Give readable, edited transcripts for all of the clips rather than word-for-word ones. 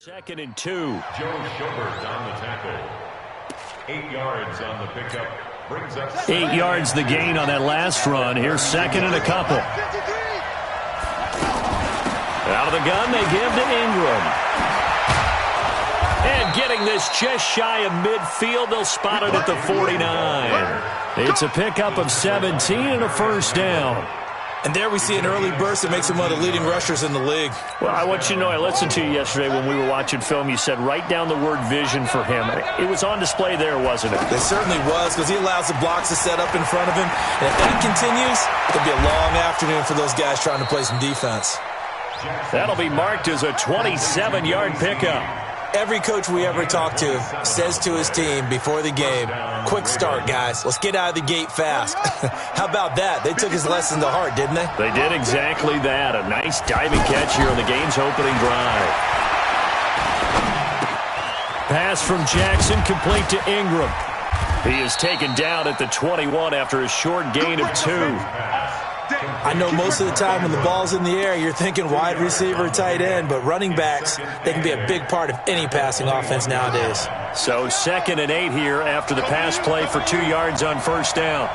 Second and 2. Joe Schobert on the tackle. 8 yards on the pickup. Brings up 8 yards the gain on that last run. Here's second and a couple. Out of the gun, they give to Ingram. And getting this just shy of midfield, they'll spot it at the 49. It's a pickup of 17 and a first down. And there we see an early burst that makes him one of the leading rushers in the league. Well, I want you to know, I listened to you yesterday when we were watching film. You said write down the word vision for him. It was on display there, wasn't it? It certainly was, because he allows the blocks to set up in front of him. And if that continues, it'll be a long afternoon for those guys trying to play some defense. That'll be marked as a 27-yard pickup. Every coach we ever talk to says to his team before the game, quick start, guys. Let's get out of the gate fast. How about that? They took his lesson to heart, didn't they? They did exactly that. A nice diving catch here on the game's opening drive. Pass from Jackson complete to Ingram. He is taken down at the 21 after a short gain of 2. I know most of the time when the ball's in the air, you're thinking wide receiver, tight end, but running backs, they can be a big part of any passing offense nowadays. So second and 8 here after the pass play for 2 yards on first down.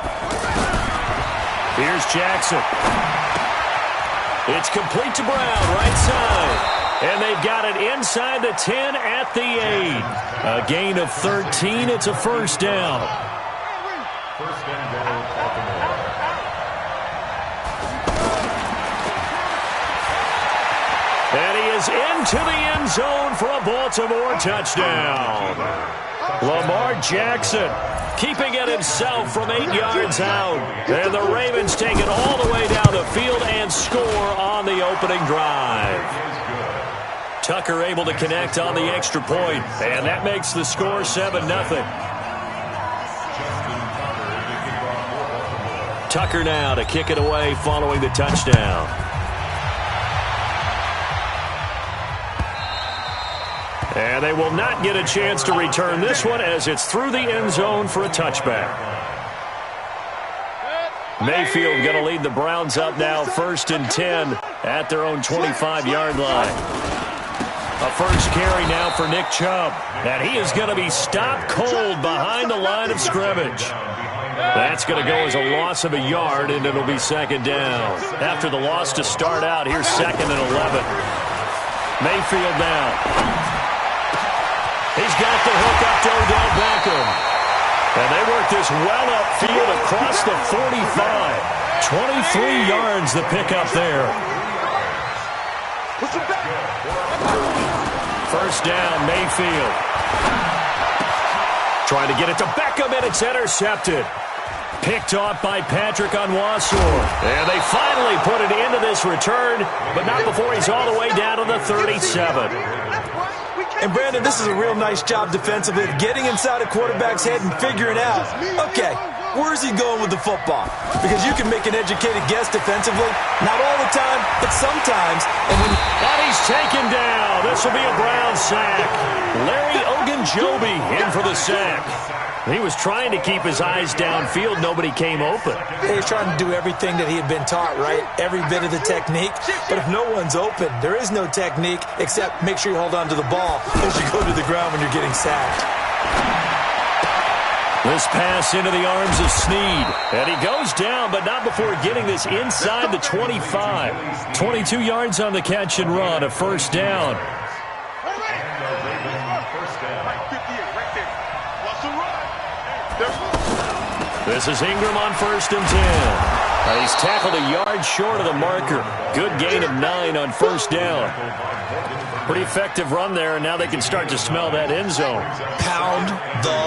Here's Jackson. It's complete to Brown, right side. And they've got it inside the 10 at the 8. A gain of 13. It's a first down. first and goal, Baltimore. And he is into the end zone for a Baltimore touchdown. Lamar Jackson keeping it himself from 8 yards out. And the Ravens take it all the way down the field and score on the opening drive. Tucker able to connect on the extra point, and that makes the score 7-0. Tucker now to kick it away following the touchdown. And they will not get a chance to return this one as it's through the end zone for a touchback. Mayfield going to lead the Browns up now, 1st and 10 at their own 25-yard line. A first carry now for Nick Chubb. And he is going to be stopped cold behind the line of scrimmage. That's going to go as a loss of a yard, and it'll be second down. After the loss to start out, here's 2nd and 11. Mayfield now. He's got the hook up to Odell Beckham. And they work this well upfield across the 45. 23 yards the pickup there. First down, Mayfield. Trying to get it to Beckham, and it's intercepted. Picked off by Patrick Onwuasor. And they finally put it into this return, but not before he's all the way down to the 37. And, Brandon, this is a real nice job defensively of getting inside a quarterback's head and figuring out, okay, where's he going with the football? Because you can make an educated guess defensively. Not all the time, but sometimes. And he's taken down. This will be a Brown sack. Larry Ogunjobi in for the sack. He was trying to keep his eyes downfield. Nobody came open. He was trying to do everything that he had been taught, right? Every bit of the technique. But if no one's open, there is no technique except make sure you hold on to the ball as you go to the ground when you're getting sacked. This pass into the arms of Snead. And he goes down, but not before getting this inside the 25. 22 yards on the catch and run, a first down. This is Ingram on 1st and 10. He's tackled a yard short of the marker. Good gain of 9 on first down. Pretty effective run there, and now they can start to smell that end zone. Pound the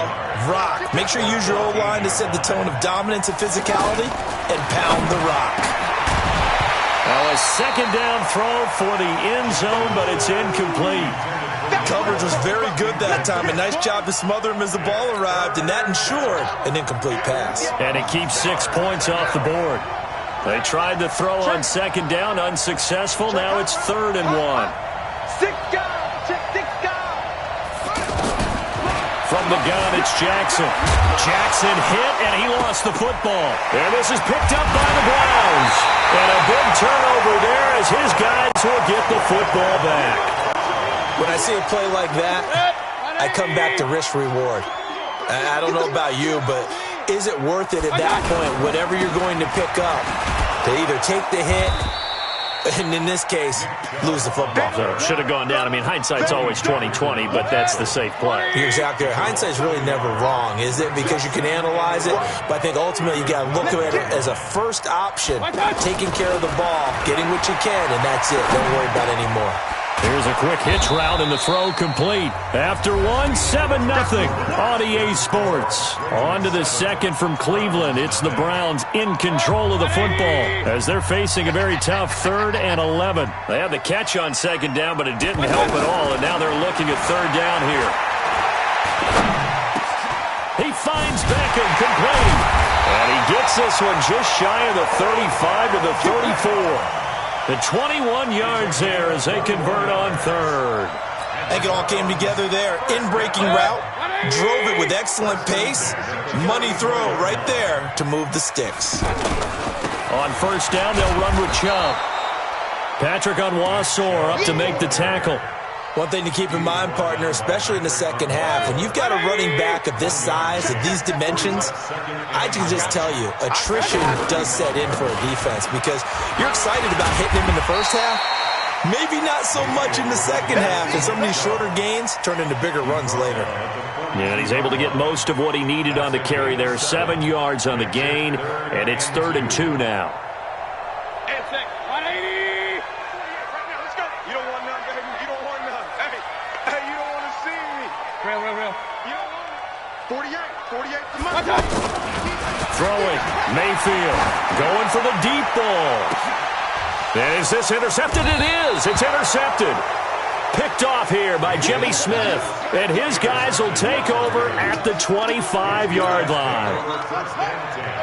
rock. Make sure you use your O-line to set the tone of dominance and physicality, and pound the rock. Now a second down throw for the end zone, but it's incomplete. Coverage was very good that time. A nice job to smother him as the ball arrived, and that ensured an incomplete pass. And it keeps 6 points off the board. They tried to throw on second down, unsuccessful. Now it's 3rd and 1. From the gun, it's Jackson. Jackson hit, and he lost the football. And this is picked up by the Browns. And a big turnover there as his guys will get the football back. When I see a play like that, I come back to risk-reward. I don't know about you, but is it worth it at that point, whatever you're going to pick up, to either take the hit, and in this case, lose the football? So should have gone down. I mean, hindsight's always 20/20, but that's the safe play. You're exactly right. Hindsight's really never wrong, is it? Because you can analyze it, but I think ultimately you got to look at it as a first option, taking care of the ball, getting what you can, and that's it. Don't worry about it anymore. Here's a quick hitch route, and the throw complete. After 7-0 on EA Sports. On to the second from Cleveland. It's the Browns in control of the football as they're facing a very tough 3rd and 11. They had the catch on 2nd down, but it didn't help at all, and now they're looking at 3rd down here. He finds Beckham complete, and he gets this one just shy of the 35 to the 34. The 21 yards there as they convert on 3rd. I think it all came together there. In-breaking route, drove it with excellent pace. Money throw right there to move the sticks. On 1st down, they'll run with Chubb. Patrick Onwuasor up to make the tackle. One thing to keep in mind, partner, especially in the second half, when you've got a running back of this size, of these dimensions, I can just tell you, attrition does set in for a defense because you're excited about hitting him in the first half, maybe not so much in the second half, and some of these shorter gains turn into bigger runs later. Yeah, and he's able to get most of what he needed on the carry there. 7 yards on the gain, and it's 3rd and 2 now. Throwing, Mayfield, going for the deep ball. And is this intercepted? It is. It's intercepted. Picked off here by Jimmy Smith. And his guys will take over at the 25-yard line.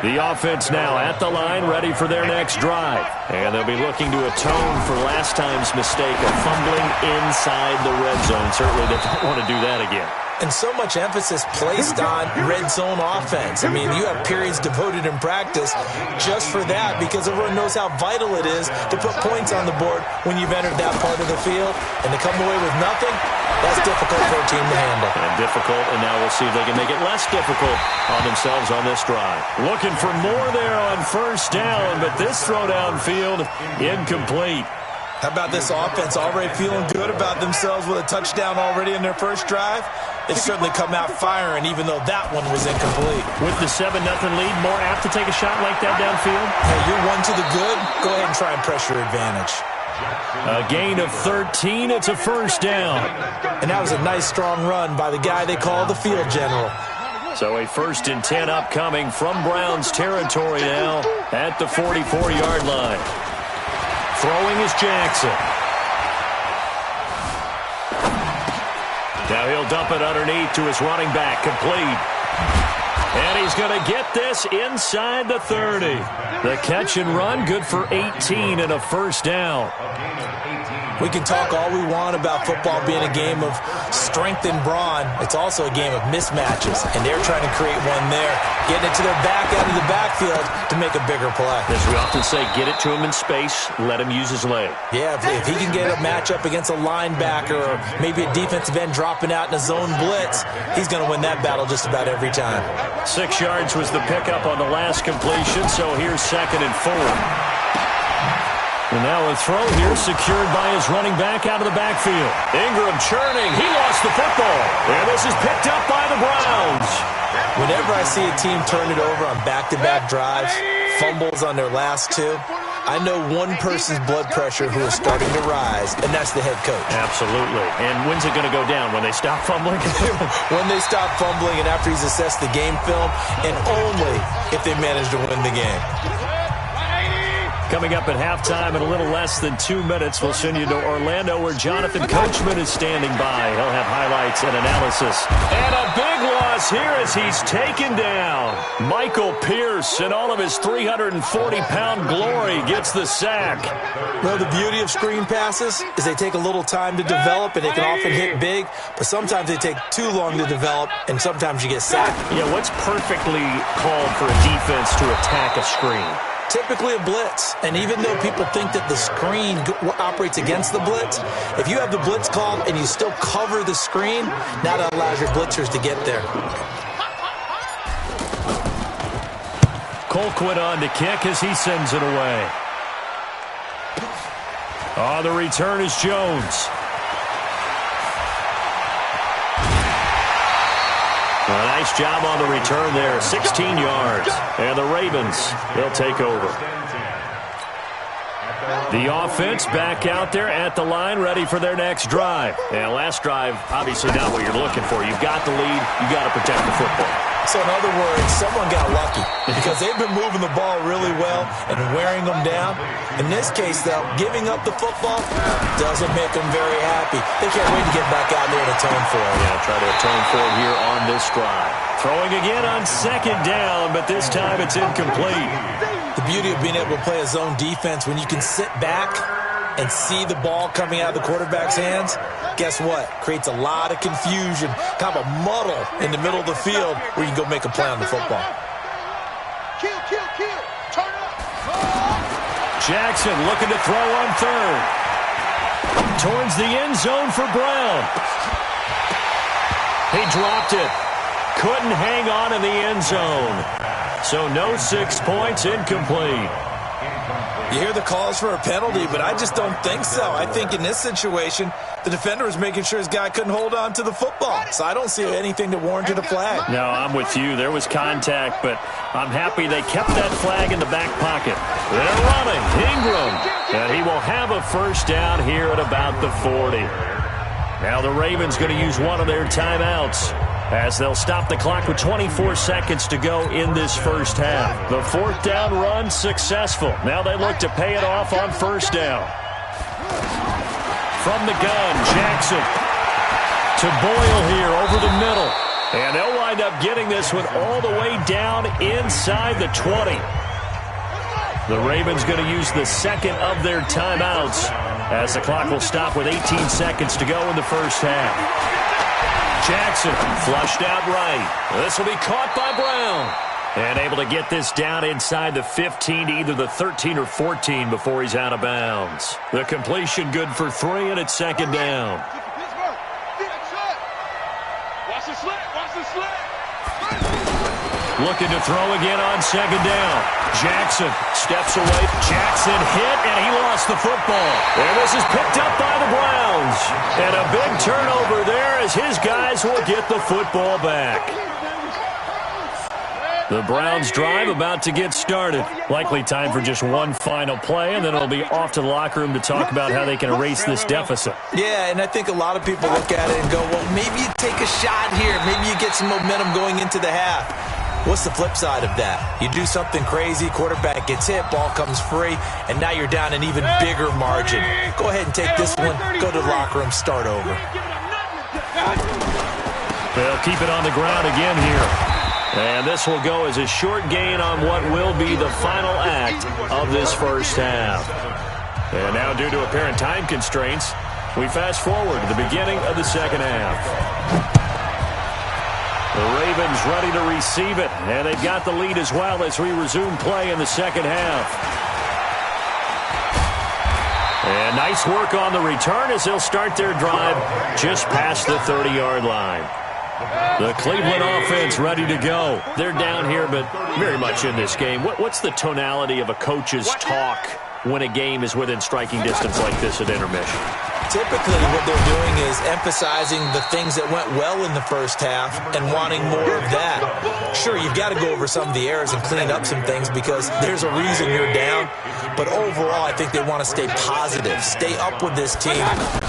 The offense now at the line, ready for their next drive. And they'll be looking to atone for last time's mistake of fumbling inside the red zone. Certainly they don't want to do that again. And so much emphasis placed on red zone offense. I mean, you have periods devoted in practice just for that because everyone knows how vital it is to put points on the board when you've entered that part of the field. And to come away with nothing, that's difficult for a team to handle. And difficult, and now we'll see if they can make it less difficult on themselves on this drive. Looking for more there on 1st down, but this throw downfield incomplete. How about this offense already feeling good about themselves with a touchdown already in their first drive? They've certainly come out firing, even though that one was incomplete. With the 7-0 lead, more apt to take a shot like that downfield? Hey, you're one to the good. Go ahead and try and pressure advantage. A gain of 13. It's a 1st down. And that was a nice, strong run by the guy they call the field general. So a 1st and 10 upcoming from Browns territory now at the 44-yard line. Throwing is Jackson. Now he'll dump it underneath to his running back, complete. And he's going to get this inside the 30. The catch and run, good for 18 and a 1st down. We can talk all we want about football being a game of strength and brawn. It's also a game of mismatches, and they're trying to create one there, getting it to their back out of the backfield to make a bigger play. As we often say, get it to him in space, let him use his leg. Yeah, if he can get a matchup against a linebacker or maybe a defensive end dropping out in a zone blitz, he's going to win that battle just about every time. 6 yards was the pickup on the last completion, so here's 2nd and 4. And now a throw here secured by his running back out of the backfield. Ingram churning. He lost the football. And this is picked up by the Browns. Whenever I see a team turn it over on back-to-back drives, fumbles on their last 2, I know one person's blood pressure who is starting to rise, and that's the head coach. Absolutely. And when's it going to go down? When they stop fumbling? When they stop fumbling and after he's assessed the game film, and only if they manage to win the game. Coming up at halftime in a little less than 2 minutes, we'll send you to Orlando where Jonathan Coachman is standing by. He'll have highlights and analysis. And a big loss here as he's taken down. Michael Pierce, in all of his 340-pound glory, gets the sack. Well, the beauty of screen passes is they take a little time to develop, and they can often hit big, but sometimes they take too long to develop, and sometimes you get sacked. Yeah, what's perfectly called for a defense to attack a screen? Typically a blitz. And even though people think that the screen operates against the blitz, if you have the blitz called and you still cover the screen, now that allows your blitzers to get there. Colquitt on to kick as he sends it away. On the return is Jones. A nice job on the return there, 16 yards. And the Ravens, they'll take over. The offense back out there at the line, ready for their next drive. And last drive, obviously not what you're looking for. You've got the lead. You've got to protect the football. So in other words, someone got lucky because they've been moving the ball really well and wearing them down. In this case, though, giving up the football doesn't make them very happy. They can't wait to get back out there and atone for it. Yeah, try to atone for it here on this drive. Throwing again on second down, but this time it's incomplete. The beauty of being able to play a zone defense when you can sit back and see the ball coming out of the quarterback's hands, guess what? Creates a lot of confusion, kind of a muddle in the middle of the field where you can go make a play on the football. Kill. Turn up. Jackson looking to throw on third. Towards the end zone for Brown. He dropped it. Couldn't hang on in the end zone. So no 6 points, incomplete. You hear the calls for a penalty, but I just don't think so. I think in this situation, the defender was making sure his guy couldn't hold on to the football. So I don't see anything that warranted a flag. No, I'm with you. There was contact, but I'm happy they kept that flag in the back pocket. They're running. Ingram. And he will have a first down here at about the 40. Now the Ravens going to use one of their timeouts, as they'll stop the clock with 24 seconds to go in this first half. The fourth down run successful. Now they look to pay it off on first down. From the gun, Jackson to Boyle here over the middle. And they'll wind up getting this one all the way down inside the 20. The Ravens going to use the second of their timeouts, as the clock will stop with 18 seconds to go in the first half. Jackson flushed out right. This will be caught by Brown. And able to get this down inside the 15 to either the 13 or 14 before he's out of bounds. The completion good for 3, and it's second down. Looking to throw again on second down. Jackson steps away. Jackson hit, and he lost the football. And this is picked up by the Browns. And a big turnover there as his guys will get the football back. The Browns drive about to get started. Likely time for just one final play, and then it'll be off to the locker room to talk about how they can erase this deficit. Yeah, and I think a lot of people look at it and go, well, maybe you take a shot here. Maybe you get some momentum going into the half. What's the flip side of that? You do something crazy, quarterback gets hit, ball comes free, and now you're down an even bigger margin. Go ahead and take this one, go to the locker room, start over. They'll keep it on the ground again here. And this will go as a short gain on what will be the final act of this first half. And now, due to apparent time constraints, we fast forward to the beginning of the second half. The Ravens ready to receive it, and they've got the lead as well as we resume play in the second half. And nice work on the return as they'll start their drive just past the 30-yard line. The Cleveland offense ready to go. They're down here, but very much in this game. What's the tonality of a coach's talk when a game is within striking distance like this at intermission? Typically, what they're doing is emphasizing the things that went well in the first half and wanting more of that. Sure, you've got to go over some of the errors and clean up some things because there's a reason you're down. But overall, I think they want to stay positive, stay up with this team.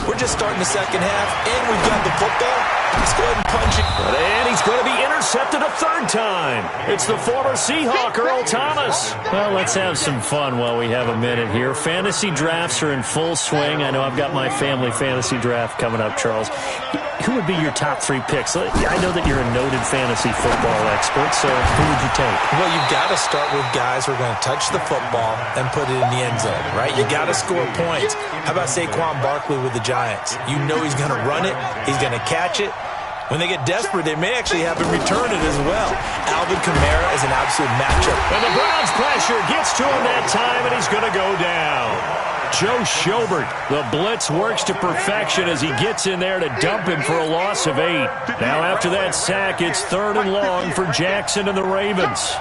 We're just starting the second half, and we've got the football. Let's go ahead and punch it. And he's going to be intercepted a third time. It's the former Seahawk, Earl Thomas. Well, let's have some fun while we have a minute here. Fantasy drafts are in full swing. I know I've got my family fantasy draft coming up, Charles. Who would be your top 3 picks? I know that you're a noted fantasy football expert, so who would you take? Well, you've got to start with guys who are going to touch the football and put it in the end zone, right? You got to score points. How about Saquon Barkley with the Giants? You know he's going to run it, he's going to catch it, When they get desperate, they may actually have him return it as well. Alvin Kamara is an absolute matchup. And the Browns pressure gets to him that time, and he's going to go down. Joe Schobert, the blitz works to perfection as he gets in there to dump him for a loss of 8. Now after that sack, it's 3rd and long for Jackson and the Ravens.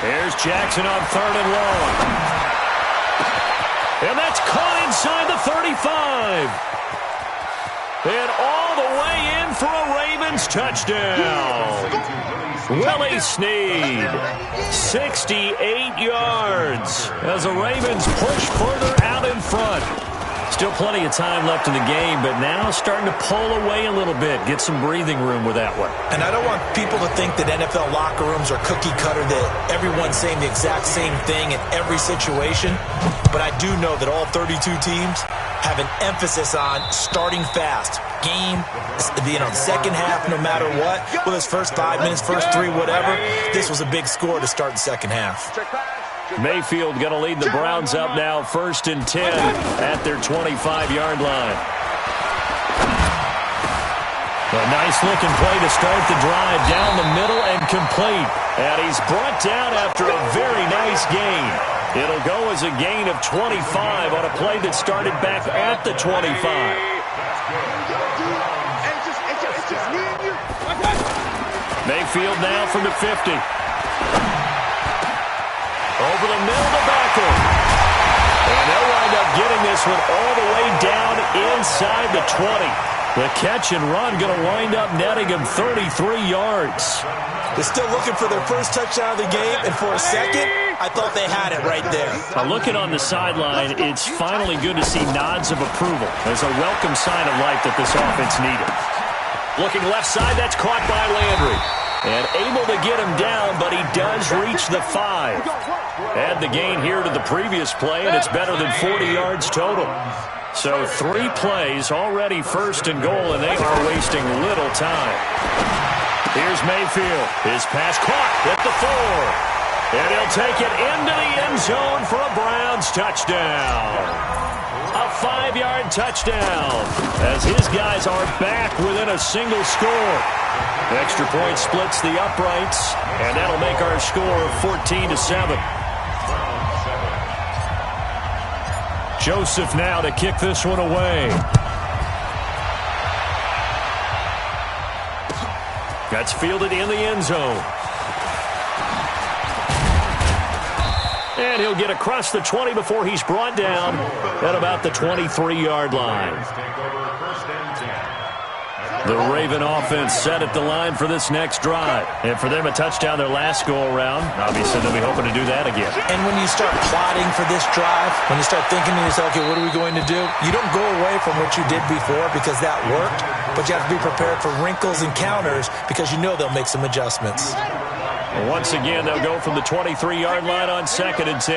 Here's Jackson on 3rd and long. And that's caught inside the 35. And all the way in for a Ravens touchdown. Willie Snead, 68 yards as the Ravens push further out in front. Still plenty of time left in the game, but now starting to pull away a little bit. Get some breathing room with that one. And I don't want people to think that NFL locker rooms are cookie cutter, that everyone's saying the exact same thing in every situation. But I do know that all 32 teams have an emphasis on starting fast. Game, second half, no matter what. Well, it's first 5 minutes, first 3, whatever. This was a big score to start the second half. Mayfield going to lead the Browns up now, 1st and 10 at their 25-yard line. A nice-looking play to start the drive down the middle and complete. And he's brought down after a very nice gain. It'll go as a gain of 25 on a play that started back at the 25. Mayfield now from the 50. Over the middle to Beckham. And they'll wind up getting this one all the way down inside the 20. The catch and run going to wind up netting him 33 yards. They're still looking for their first touchdown of the game, and for a second, I thought they had it right there. Looking on the sideline, it's finally good to see nods of approval. There's a welcome sign of life that this offense needed. Looking left side, that's caught by Landry. And able to get him down, but he does reach the 5. Add the gain here to the previous play, and it's better than 40 yards total. So 3 plays, already 1st and goal, and they are wasting little time. Here's Mayfield. His pass caught at the 4. And he'll take it into the end zone for a Browns touchdown. A 5-yard touchdown as his guys are back within a single score. Extra point splits the uprights, and that'll make our score 14-7. Joseph now to kick this one away. That's fielded in the end zone. And he'll get across the 20 before he's brought down at about the 23-yard line. The Raven offense set at the line for this next drive. And for them, a touchdown their last go-around. Obviously, they'll be hoping to do that again. And when you start plotting for this drive, when you start thinking to yourself, okay, what are we going to do? You don't go away from what you did before because that worked, but you have to be prepared for wrinkles and counters because you know they'll make some adjustments. Once again, they'll go from the 23-yard line on 2nd and 10.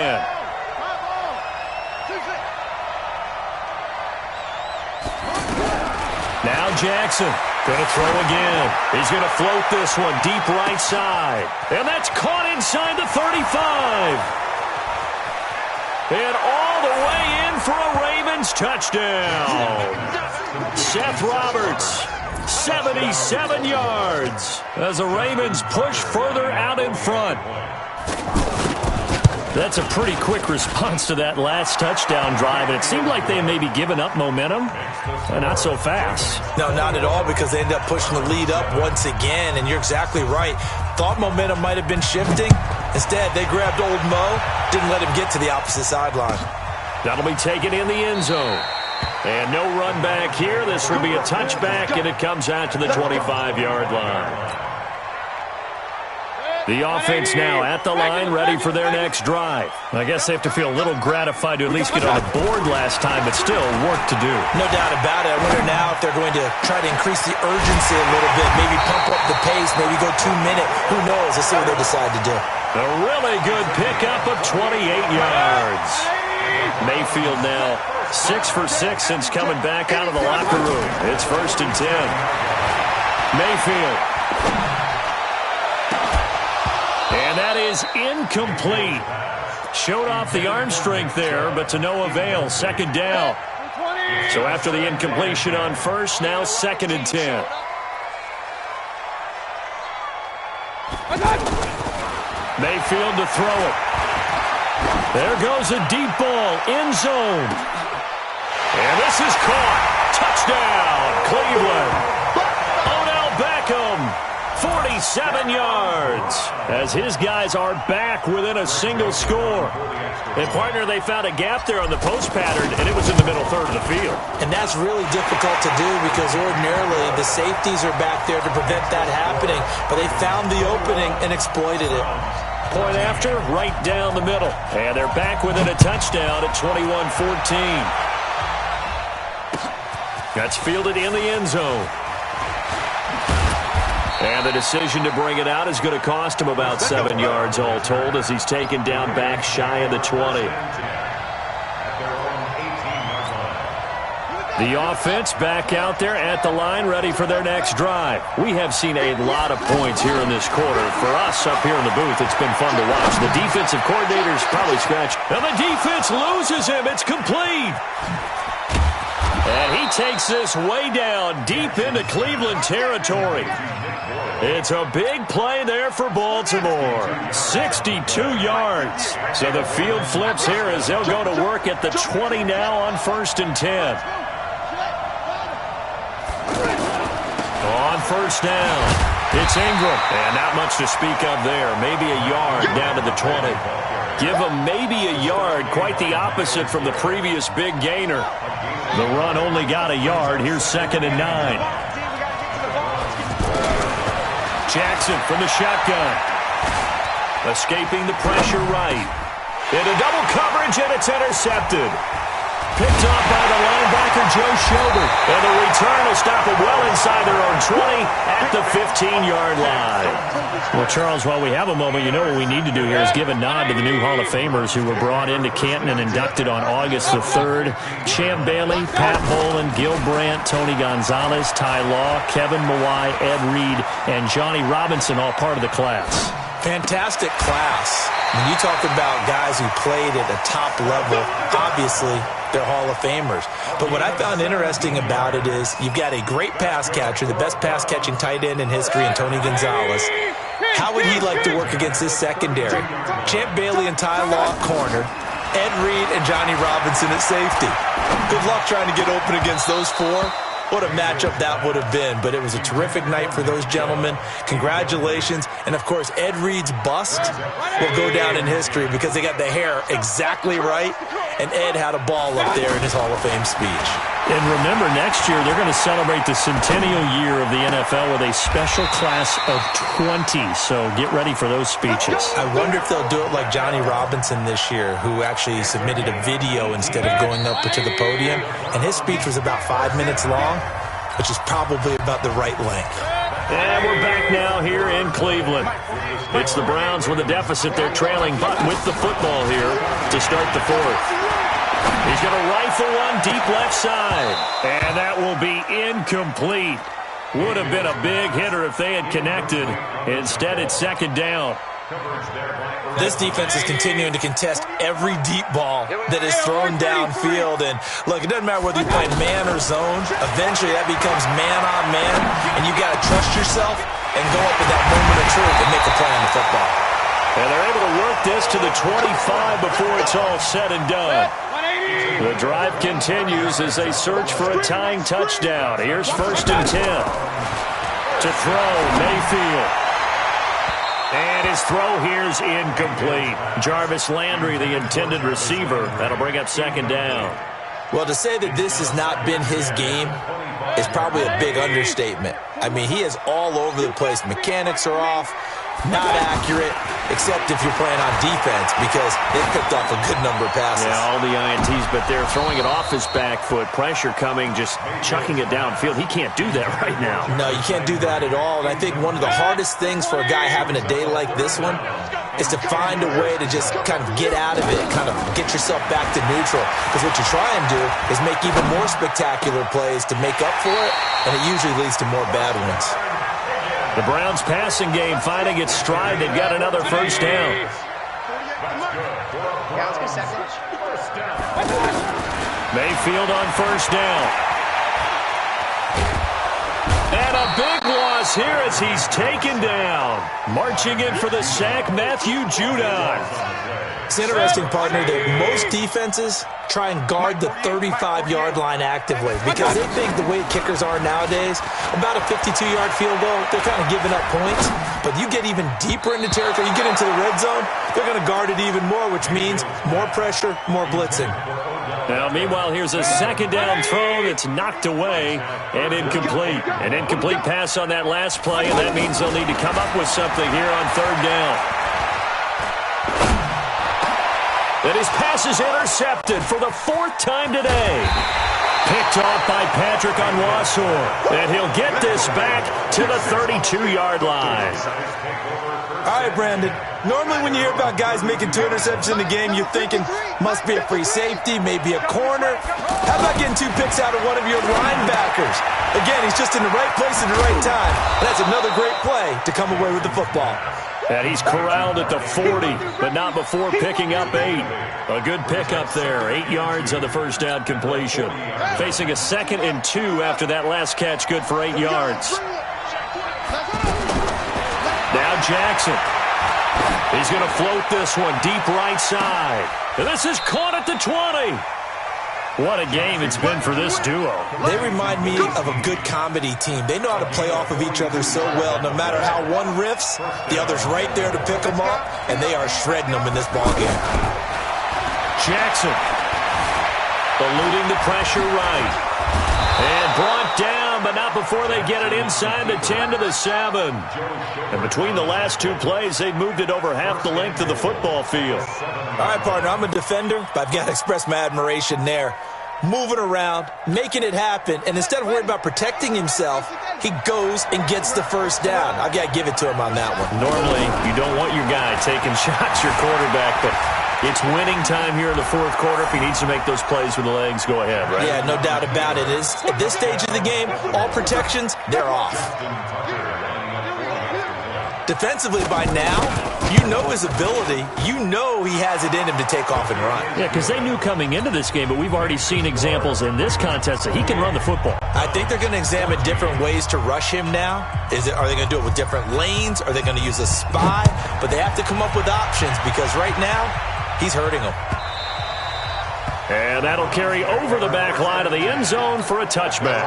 Now Jackson going to throw again. He's going to float this one deep right side. And that's caught inside the 35. And all the way in for a Ravens touchdown. Seth Roberts, 77 yards as the Ravens push further out in front. That's a pretty quick response to that last touchdown drive, and it seemed like they may be giving up momentum. Not so fast. No, not at all, because they ended up pushing the lead up once again, and you're exactly right. Thought momentum might have been shifting. Instead, they grabbed old Mo, didn't let him get to the opposite sideline. That'll be taken in the end zone. And no run back here. This will be a touchback, and it comes out to the 25-yard line. The offense now at the line, ready for their next drive. I guess they have to feel a little gratified to at least get on the board last time, but still work to do. No doubt about it. I wonder now if they're going to try to increase the urgency a little bit, maybe pump up the pace, maybe go 2-minute. Who knows? Let's see what they decide to do. A really good pickup of 28 yards. Mayfield now 6 for 6 since coming back out of the locker room. It's 1st and 10. Mayfield. And that is incomplete. Showed off the arm strength there, but to no avail. 2nd down. So after the incompletion on first, now 2nd and 10. Mayfield to throw it. There goes a deep ball, end zone. And this is caught. Touchdown, Cleveland. Odell Beckham, 47 yards. As his guys are back within a single score. And, partner, they found a gap there on the post pattern, and it was in the middle third of the field. And that's really difficult to do because ordinarily the safeties are back there to prevent that happening. But they found the opening and exploited it. Point after, right down the middle. And they're back within a touchdown at 21-14. That's fielded in the end zone. And the decision to bring it out is going to cost him about 7 yards all told as he's taken down back shy of the 20. The offense back out there at the line, ready for their next drive. We have seen a lot of points here in this quarter. For us up here in the booth, it's been fun to watch. The defensive coordinator's probably scratched. And the defense loses him. It's complete. And he takes this way down deep into Cleveland territory. It's a big play there for Baltimore. 62 yards. So the field flips here as they'll go to work at the 20 now on 1st and 10. On 1st down, it's Ingram. And not much to speak of there. Maybe a yard down to the 20. Give him maybe a yard. Quite the opposite from the previous big gainer. The run only got a yard. Here's 2nd and 9. Jackson from the shotgun. Escaping the pressure right. Into double coverage, and it's intercepted. Picked off by the linebacker, Joe Schobert. And the return will stop it well inside their own 20 at the 15-yard line. Well, Charles, while we have a moment, you know what we need to do here is give a nod to the new Hall of Famers who were brought into Canton and inducted on August the 3rd. Champ Bailey, Pat Bowlen, Gil Brandt, Tony Gonzalez, Ty Law, Kevin Mawai, Ed Reed, and Johnny Robinson, all part of the class. Fantastic class. When you talk about guys who played at a top level, obviously they're Hall of Famers. But what I found interesting about it is you've got a great pass catcher, the best pass-catching tight end in history, and Tony Gonzalez. How would he like to work against this secondary? Champ Bailey and Ty Law at corner, Ed Reed and Johnny Robinson at safety. Good luck trying to get open against those four. What a matchup that would have been. But it was a terrific night for those gentlemen. Congratulations. And, of course, Ed Reed's bust will go down in history because they got the hair exactly right. And Ed had a ball up there in his Hall of Fame speech. And remember, next year they're going to celebrate the centennial year of the NFL with a special class of 20. So get ready for those speeches. I wonder if they'll do it like Johnny Robinson this year, who actually submitted a video instead of going up to the podium. And his speech was about 5 minutes long, which is probably about the right length. And we're back now here in Cleveland. It's the Browns with a deficit. They're trailing, but with the football here to start the 4th. He's going to rifle one deep left side. And that will be incomplete. Would have been a big hitter if they had connected. Instead, it's 2nd down. This defense is continuing to contest every deep ball that is thrown downfield. And, look, it doesn't matter whether you're playing man or zone. Eventually, that becomes man-on-man. And you got to trust yourself and go up with that moment of truth and make a play on the football. And they're able to work this to the 25 before it's all said and done. The drive continues as they search for a tying touchdown. Here's 1st and 10. To throw, Mayfield. And his throw here's incomplete. Jarvis Landry, the intended receiver. That'll bring up 2nd down. Well, to say that this has not been his game is probably a big understatement. I mean, he is all over the place. Mechanics are off, not accurate, except if you're playing on defense because they picked off a good number of passes. Yeah, all the INTs, but they're throwing it off his back foot. Pressure coming, just chucking it downfield. He can't do that right now. No, you can't do that at all. And I think one of the hardest things for a guy having a day like this one is to find a way to just kind of get out of it, kind of get yourself back to neutral. Because what you try and do is make even more spectacular plays to make up for it, and it usually leads to more bad ones. The Browns passing game finding its stride. They've got another 1st down. Mayfield on first down. And a big loss here as he's taken down. Marching in for the sack, Matthew Judon. It's interesting, partner, that most defenses try and guard the 35-yard line actively because they think the way kickers are nowadays, about a 52-yard field goal, they're kind of giving up points. But you get even deeper into territory, you get into the red zone, they're going to guard it even more, which means more pressure, more blitzing. Now, meanwhile, here's a second down throw that's knocked away and incomplete. An incomplete pass on that last play, and that means they'll need to come up with something here on third down. And his pass is intercepted for the fourth time today. Picked off by Patrick Onwuasor. And he'll get this back to the 32-yard line. All right, Brandon. Normally when you hear about guys making 2 interceptions in a game, you're thinking, must be a free safety, maybe a corner. How about getting 2 picks out of one of your linebackers? Again, he's just in the right place at the right time. And that's another great play to come away with the football. And he's corralled at the 40, but not before picking up 8. A good pickup there. 8 yards on the first down completion. Facing a 2nd and 2 after that last catch, good for 8 yards. Now Jackson. He's going to float this one deep right side. And this is caught at the 20. What a game it's been for this duo. They remind me of a good comedy team. They know how to play off of each other so well. No matter how one riffs, the other's right there to pick them up, and they are shredding them in this ballgame. Jackson eluding the pressure right. And brought down, but not before they get it inside the 10 to the 7. And between the last 2 plays, they've moved it over half the length of the football field. All right, partner, I'm a defender, but I've got to express my admiration there. Moving around, making it happen, and instead of worrying about protecting himself, he goes and gets the first down. I've got to give it to him on that one. Normally, you don't want your guy taking shots, your quarterback, but it's winning time here in the fourth quarter. If he needs to make those plays with the legs, go ahead, right? Yeah, no doubt about it. At this stage of the game, all protections, they're off. Defensively by now, you know his ability. You know he has it in him to take off and run. Yeah, because they knew coming into this game, but we've already seen examples in this contest that he can run the football. I think they're going to examine different ways to rush him now. Are they going to do it with different lanes? Are they going to use a spy? But they have to come up with options because right now, he's hurting them. And that'll carry over the back line of the end zone for a touchback.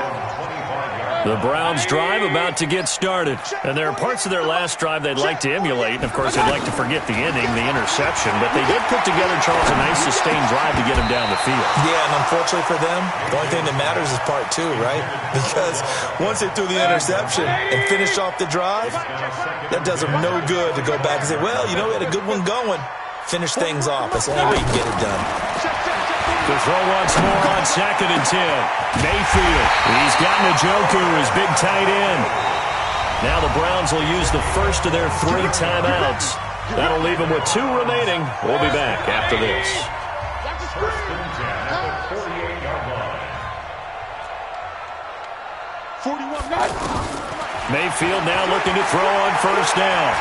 The Browns drive about to get started. And there are parts of their last drive they'd like to emulate. And, of course, they'd like to forget the inning, the interception. But they did put together, Charles, a nice sustained drive to get him down the field. Yeah, and unfortunately for them, the only thing that matters is part 2, right? Because once they threw the interception and finished off the drive, that does them no good to go back and say, well, you know, we had a good one going. Finish things off. That's the only way you can get it done. To throw once more on 2nd and 10. Mayfield. He's got Njoku, his big tight end. Now the Browns will use the first of their 3 timeouts. That'll leave them with 2 remaining. We'll be back after this. Mayfield now looking to throw on first down.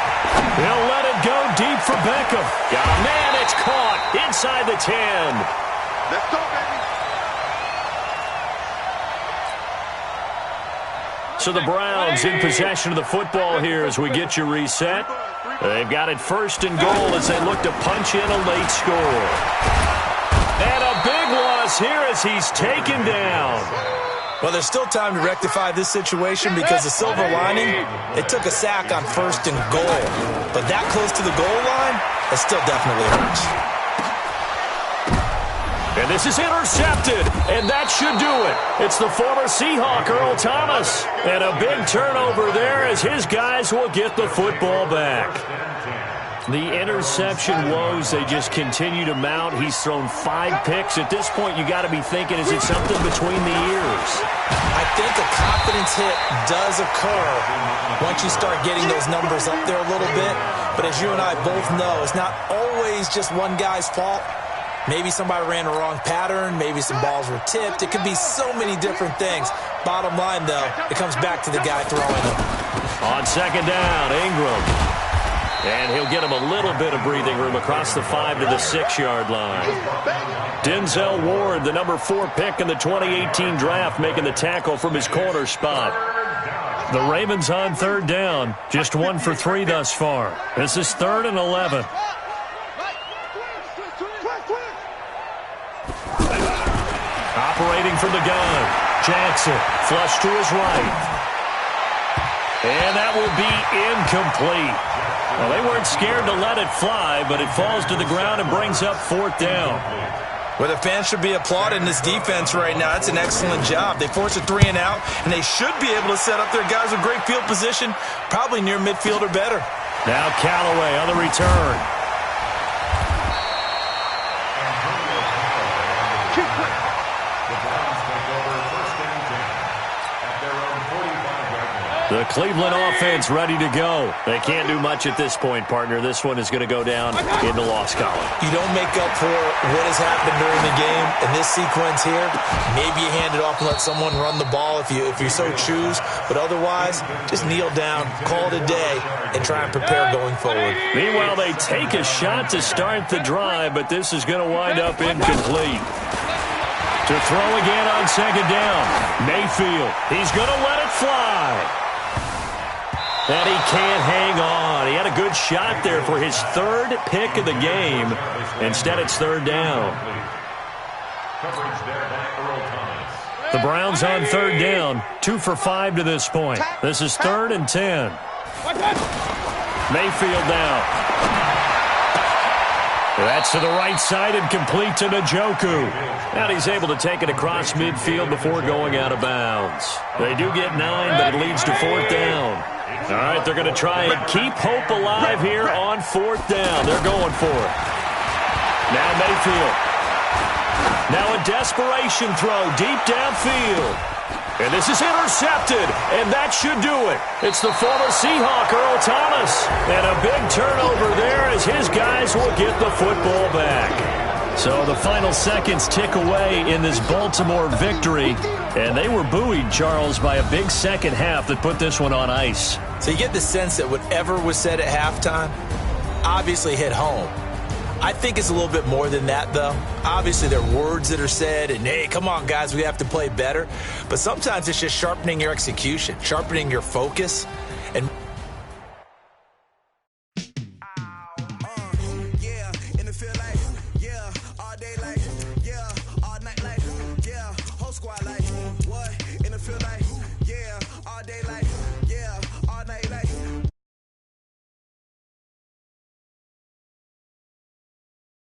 He'll let it go deep for Beckham. Got a man, it's caught inside the 10. Let's go, baby. So the Browns in possession of the football here as we get you reset. They've got it 1st and goal as they look to punch in a late score. And a big loss here as he's taken down. Well, there's still time to rectify this situation because the silver lining, they took a sack on 1st and goal. But that close to the goal line, that still definitely hurts. And this is intercepted, and that should do it. It's the former Seahawk, Earl Thomas. And a big turnover there as his guys will get the football back. The interception woes, they just continue to mount. He's thrown 5 picks. At this point, you got to be thinking, is it something between the ears? I think a confidence hit does occur once you start getting those numbers up there a little bit. But as you and I both know, it's not always just one guy's fault. Maybe somebody ran a wrong pattern. Maybe some balls were tipped. It could be so many different things. Bottom line, though, it comes back to the guy throwing them. On 2nd down, Ingram. And he'll get him a little bit of breathing room across the 5 to the 6-yard line. Denzel Ward, the number 4 pick in the 2018 draft, making the tackle from his corner spot. The Ravens on third down, just 1 for 3 thus far. This is 3rd and 11. Operating from the gun, Jackson, flush to his right. And that will be incomplete. Well, they weren't scared to let it fly, but it falls to the ground and brings up 4th down. Well, the fans should be applauding this defense right now. That's an excellent job. They force a 3 and out, and they should be able to set up their guys with great field position, probably near midfield or better. Now Callaway on the return. The Cleveland offense ready to go. They can't do much at this point, partner. This one is going to go down in the loss column. You don't make up for what has happened during the game. In this sequence here, maybe you hand it off and let someone run the ball if you so choose. But otherwise, just kneel down, call it a day, and try and prepare going forward. Meanwhile, they take a shot to start the drive, but this is going to wind up incomplete. To throw again on 2nd down, Mayfield. He's going to let it fly. And he can't hang on. He had a good shot there for his 3rd pick of the game. Instead, it's 3rd down. The Browns on 3rd down, 2 for 5 to this point. This is 3rd and 10. Mayfield now. That's to the right side and complete to Njoku. And he's able to take it across midfield before going out of bounds. They do get 9, but it leads to 4th down. All right, they're going to try and keep hope alive here on 4th down. They're going for it. Now Mayfield. Now a desperation throw deep downfield. And this is intercepted, and that should do it. It's the former Seahawk, Earl Thomas. And a big turnover there as his guys will get the football back. So the final seconds tick away in this Baltimore victory. And they were buoyed, Charles, by a big second half that put this one on ice. So you get the sense that whatever was said at halftime obviously hit home. I think it's a little bit more than that, though. Obviously, there are words that are said, and, hey, come on, guys, we have to play better. But sometimes it's just sharpening your execution, sharpening your focus, and